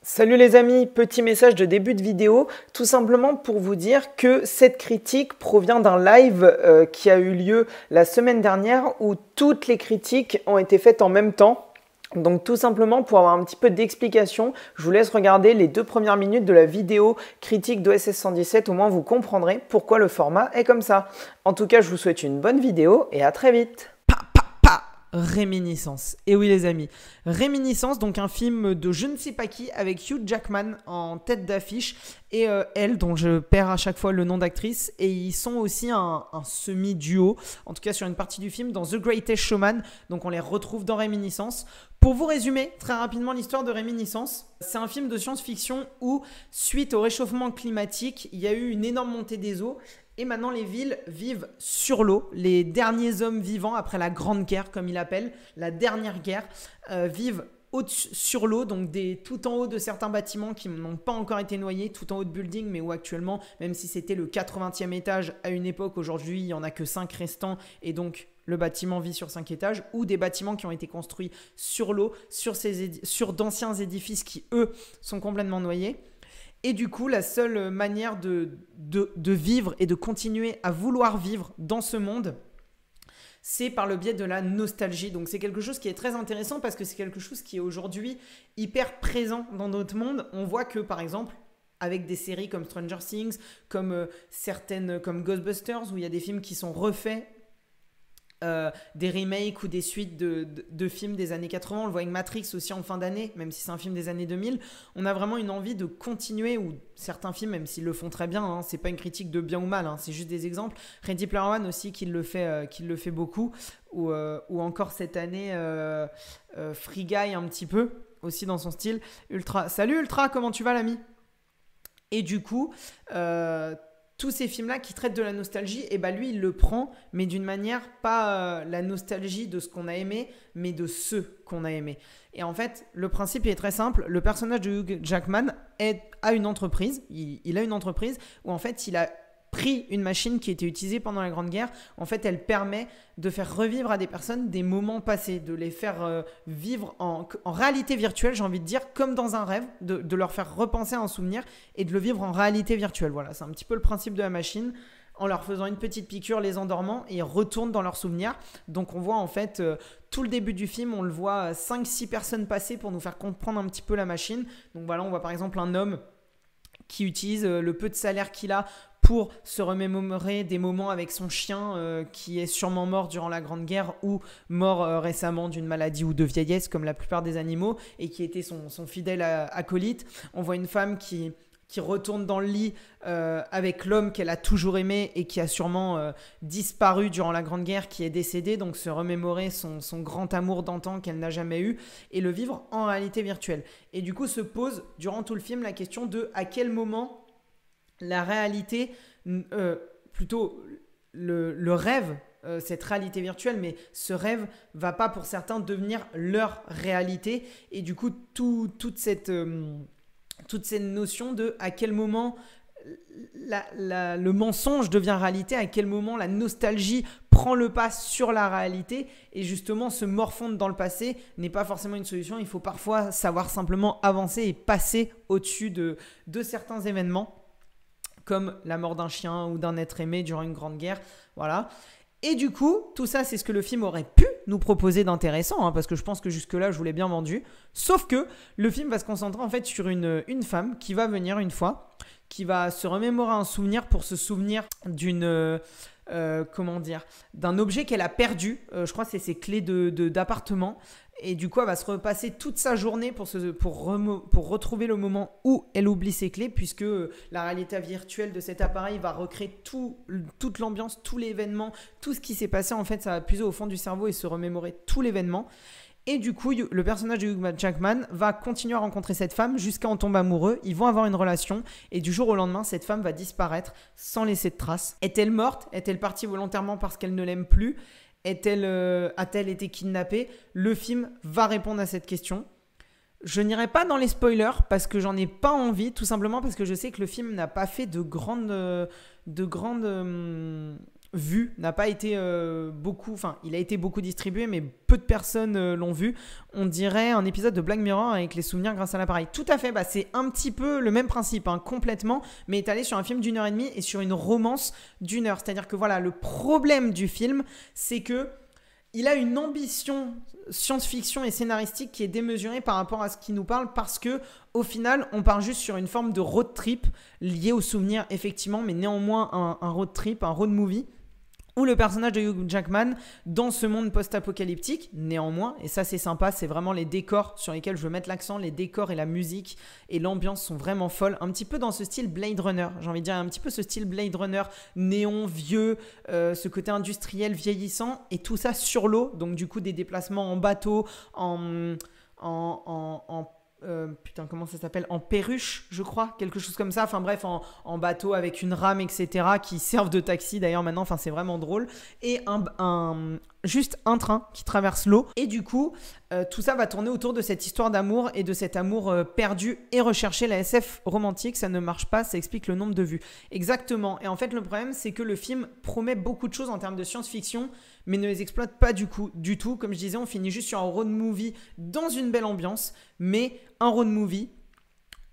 Salut les amis, petit message de début de vidéo, tout simplement pour vous dire que cette critique provient d'un live qui a eu lieu la semaine dernière où toutes les critiques ont été faites en même temps. Donc tout simplement pour avoir un petit peu d'explication, je vous laisse regarder les 2 premières minutes de la vidéo critique d'OSS 117, au moins vous comprendrez pourquoi le format est comme ça. En tout cas, je vous souhaite une bonne vidéo et à très vite. Réminiscence. Et oui les amis, Réminiscence, donc un film de je ne sais pas qui avec Hugh Jackman en tête d'affiche et elle dont je perds à chaque fois le nom d'actrice, et ils sont aussi un semi-duo, en tout cas sur une partie du film, dans The Greatest Showman, donc on les retrouve dans Réminiscence. Pour vous résumer très rapidement l'histoire de Réminiscence, c'est un film de science-fiction où, suite au réchauffement climatique, il y a eu une énorme montée des eaux. Et maintenant, les villes vivent sur l'eau. Les derniers hommes vivants, après la Grande Guerre, comme il l'appelle, la dernière guerre, vivent sur l'eau, donc tout en haut de certains bâtiments qui n'ont pas encore été noyés, tout en haut de buildings, mais où actuellement, même si c'était le 80e étage à une époque, aujourd'hui, il n'y en a que 5 restants, et donc le bâtiment vit sur 5 étages, ou des bâtiments qui ont été construits sur l'eau, sur d'anciens édifices qui, eux, sont complètement noyés. Et du coup, la seule manière de vivre et de continuer à vouloir vivre dans ce monde, c'est par le biais de la nostalgie. Donc c'est quelque chose qui est très intéressant parce que c'est quelque chose qui est aujourd'hui hyper présent dans notre monde. On voit que par exemple, avec des séries comme Stranger Things, comme certaines comme Ghostbusters, où il y a des films qui sont refaits, des remakes ou des suites de films des années 80. On le voit avec Matrix aussi en fin d'année, même si c'est un film des années 2000. On a vraiment une envie de continuer, ou certains films, même s'ils le font très bien, hein, c'est pas une critique de bien ou mal, hein, c'est juste des exemples. Ready Player One aussi qui le fait beaucoup, ou encore cette année Free Guy un petit peu, aussi dans son style. Ultra. Salut Ultra, comment tu vas l'ami? Et du coup, tous ces films-là qui traitent de la nostalgie, et bah lui, il le prend, mais d'une manière, pas la nostalgie de ce qu'on a aimé, mais de ceux qu'on a aimé. Et en fait, le principe est très simple. Le personnage de Hugh Jackman a une entreprise. Il a une entreprise où en fait, il a pris une machine qui était utilisée pendant la Grande Guerre. En fait, elle permet de faire revivre à des personnes des moments passés, de les faire vivre en réalité virtuelle, j'ai envie de dire, comme dans un rêve, de leur faire repenser à un souvenir et de le vivre en réalité virtuelle. Voilà, c'est un petit peu le principe de la machine. En leur faisant une petite piqûre, les endormant, et ils retournent dans leurs souvenirs. Donc on voit en fait tout le début du film, on le voit 5-6 personnes passer pour nous faire comprendre un petit peu la machine. Donc voilà, on voit par exemple un homme qui utilise le peu de salaire qu'il a pour se remémorer des moments avec son chien qui est sûrement mort durant la Grande Guerre ou mort récemment d'une maladie ou de vieillesse comme la plupart des animaux, et qui était son fidèle acolyte. On voit une femme qui retourne dans le lit avec l'homme qu'elle a toujours aimé et qui a sûrement disparu durant la Grande Guerre, qui est décédé, donc se remémorer son grand amour d'antan qu'elle n'a jamais eu et le vivre en réalité virtuelle. Et du coup se pose durant tout le film la question de à quel moment la réalité, plutôt le rêve, cette réalité virtuelle, mais ce rêve va pas pour certains devenir leur réalité. Et du coup toute cette notion de à quel moment le mensonge devient réalité, à quel moment la nostalgie prend le pas sur la réalité, et justement se morfondre dans le passé n'est pas forcément une solution. Il faut parfois savoir simplement avancer et passer au-dessus de certains événements comme la mort d'un chien ou d'un être aimé durant une grande guerre. Voilà. Et du coup, tout ça, c'est ce que le film aurait pu nous proposer d'intéressant, hein, parce que je pense que jusque-là, je vous l'ai bien vendu. Sauf que le film va se concentrer en fait sur une femme qui va venir une fois, qui va se remémorer un souvenir pour se souvenir d'un objet qu'elle a perdu. Je crois que c'est ses clés d'appartement. Et du coup, elle va se repasser toute sa journée pour retrouver le moment où elle oublie ses clés, puisque la réalité virtuelle de cet appareil va recréer toute l'ambiance, tout l'événement, tout ce qui s'est passé. En fait, ça va puiser au fond du cerveau et se remémorer tout l'événement. Et du coup, le personnage de Hugh Jackman va continuer à rencontrer cette femme jusqu'à en tomber amoureux. Ils vont avoir une relation et du jour au lendemain, cette femme va disparaître sans laisser de traces. Est-elle morte? Est-elle partie volontairement parce qu'elle ne l'aime plus? A-t-elle été kidnappée? Le film va répondre à cette question. Je n'irai pas dans les spoilers parce que j'en ai pas envie, tout simplement parce que je sais que le film n'a pas fait de grandes vu, n'a pas été beaucoup, enfin il a été beaucoup distribué mais peu de personnes l'ont vu. On dirait un épisode de Black Mirror avec les souvenirs grâce à l'appareil. Tout à fait, bah, c'est un petit peu le même principe, hein, complètement, mais étalé sur un film d'1h30 et sur une romance d'1 heure. C'est-à-dire que voilà, le problème du film, c'est que il a une ambition science-fiction et scénaristique qui est démesurée par rapport à ce qui nous parle, parce que au final, on part juste sur une forme de road trip liée aux souvenirs, effectivement, mais néanmoins un road trip, un road movie, où le personnage de Hugh Jackman, dans ce monde post-apocalyptique, néanmoins, et ça c'est sympa, c'est vraiment les décors sur lesquels je veux mettre l'accent, les décors et la musique et l'ambiance sont vraiment folles, un petit peu dans ce style Blade Runner, j'ai envie de dire un petit peu ce style Blade Runner, néon, vieux, ce côté industriel vieillissant, et tout ça sur l'eau, donc du coup des déplacements en bateau, putain, comment ça s'appelle, en perruche, je crois, quelque chose comme ça, enfin bref, en bateau avec une rame, etc., qui servent de taxi d'ailleurs maintenant, enfin c'est vraiment drôle, et juste un train qui traverse l'eau, et du coup tout ça va tourner autour de cette histoire d'amour et de cet amour perdu et recherché. La SF romantique, ça ne marche pas, ça explique le nombre de vues. Exactement, et en fait le problème c'est que le film promet beaucoup de choses en termes de science-fiction, mais ne les exploite pas du tout. Comme je disais, on finit juste sur un road movie dans une belle ambiance, mais un road movie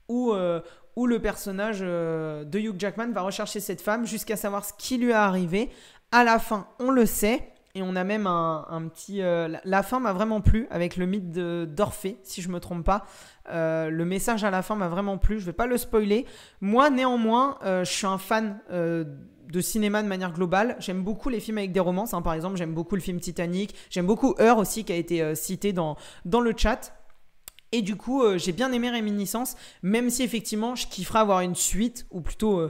où le personnage de Hugh Jackman va rechercher cette femme jusqu'à savoir ce qui lui est arrivé. À la fin, on le sait, et on a même un petit... la fin m'a vraiment plu, avec le mythe d'Orphée, si je ne me trompe pas. Le message à la fin m'a vraiment plu, je ne vais pas le spoiler. Moi, néanmoins, je suis un fan de cinéma de manière globale. J'aime beaucoup les films avec des romances, hein. Par exemple, j'aime beaucoup le film Titanic. J'aime beaucoup Her aussi, qui a été cité dans le chat. Et du coup, j'ai bien aimé Réminiscence, même si effectivement, je kifferais avoir une suite, ou plutôt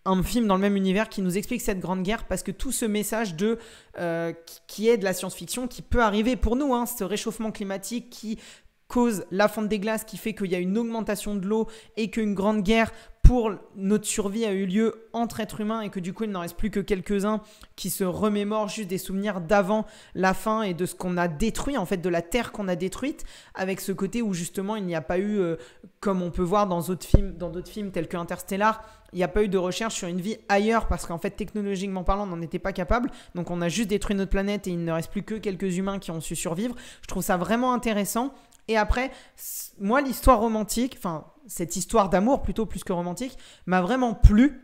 un film dans le même univers qui nous explique cette grande guerre, parce que tout ce message qui est de la science-fiction, qui peut arriver pour nous, hein, ce réchauffement climatique qui cause la fonte des glaces, qui fait qu'il y a une augmentation de l'eau et qu'une grande guerre pour notre survie a eu lieu entre êtres humains, et que du coup il n'en reste plus que quelques-uns qui se remémorent juste des souvenirs d'avant la fin et de ce qu'on a détruit, en fait de la terre qu'on a détruite, avec ce côté où justement il n'y a pas eu, comme on peut voir dans d'autres films tels que Interstellar, il n'y a pas eu de recherche sur une vie ailleurs, parce qu'en fait technologiquement parlant on n'en était pas capable, donc on a juste détruit notre planète et il ne reste plus que quelques humains qui ont su survivre. Je trouve ça vraiment intéressant. Et après, moi l'histoire romantique, enfin cette histoire d'amour plutôt plus que romantique, m'a vraiment plu.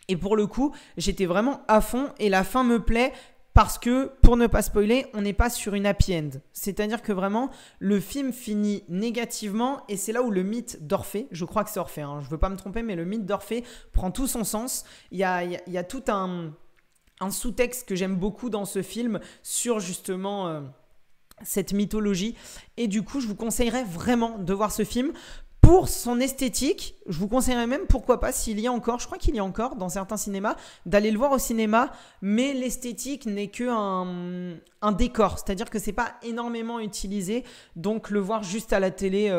Et pour le coup, j'étais vraiment à fond, et la fin me plaît parce que, pour ne pas spoiler, on n'est pas sur une happy end. C'est-à-dire que vraiment, le film finit négativement, et c'est là où le mythe d'Orphée, je crois que c'est Orphée, hein, je ne veux pas me tromper, mais le mythe d'Orphée prend tout son sens. Il y a tout un sous-texte que j'aime beaucoup dans ce film sur justement cette mythologie. Et du coup, je vous conseillerais vraiment de voir ce film. Pour son esthétique, je vous conseillerais même, pourquoi pas, s'il y a encore, je crois qu'il y a encore dans certains cinémas, d'aller le voir au cinéma, mais l'esthétique n'est qu'un décor, c'est-à-dire que c'est pas énormément utilisé, donc le voir juste à la télé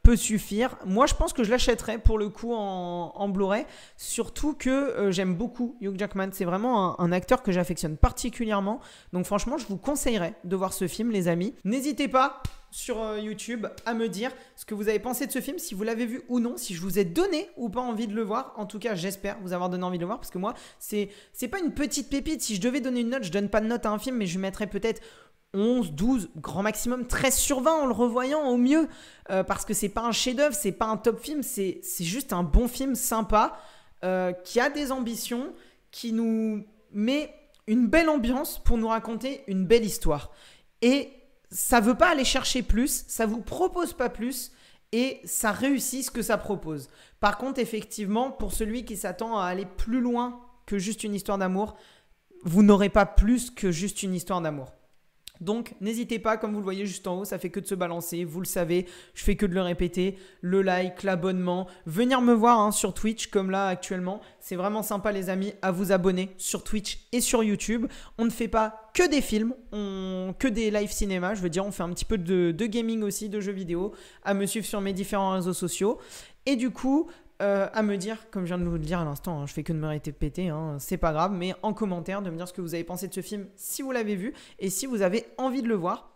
peut suffire. Moi, je pense que je l'achèterais pour le coup en Blu-ray, surtout que j'aime beaucoup Hugh Jackman, c'est vraiment un acteur que j'affectionne particulièrement, donc franchement, je vous conseillerais de voir ce film, les amis. N'hésitez pas sur YouTube à me dire ce que vous avez pensé de ce film, si vous l'avez vu ou non, si je vous ai donné ou pas envie de le voir. En tout cas, j'espère vous avoir donné envie de le voir, parce que moi, c'est pas une petite pépite. Si je devais donner une note, je donne pas de note à un film, mais je mettrais peut-être 11, 12, grand maximum 13 sur 20 en le revoyant au mieux, parce que c'est pas un chef-d'œuvre, c'est pas un top film, c'est juste un bon film sympa, qui a des ambitions, qui nous met une belle ambiance pour nous raconter une belle histoire. Et ça veut pas aller chercher plus, ça vous propose pas plus, et ça réussit ce que ça propose. Par contre, effectivement, pour celui qui s'attend à aller plus loin que juste une histoire d'amour, vous n'aurez pas plus que juste une histoire d'amour. Donc n'hésitez pas, comme vous le voyez juste en haut, ça fait que de se balancer, vous le savez, je fais que de le répéter, le like, l'abonnement, venir me voir sur Twitch comme là actuellement, c'est vraiment sympa les amis, à vous abonner sur Twitch et sur YouTube. On ne fait pas que des films, que des live cinéma, je veux dire on fait un petit peu de gaming aussi, de jeux vidéo, à me suivre sur mes différents réseaux sociaux, et du coup à me dire, comme je viens de vous le dire à l'instant, je fais que de me répéter, c'est pas grave, mais en commentaire de me dire ce que vous avez pensé de ce film si vous l'avez vu et si vous avez envie de le voir.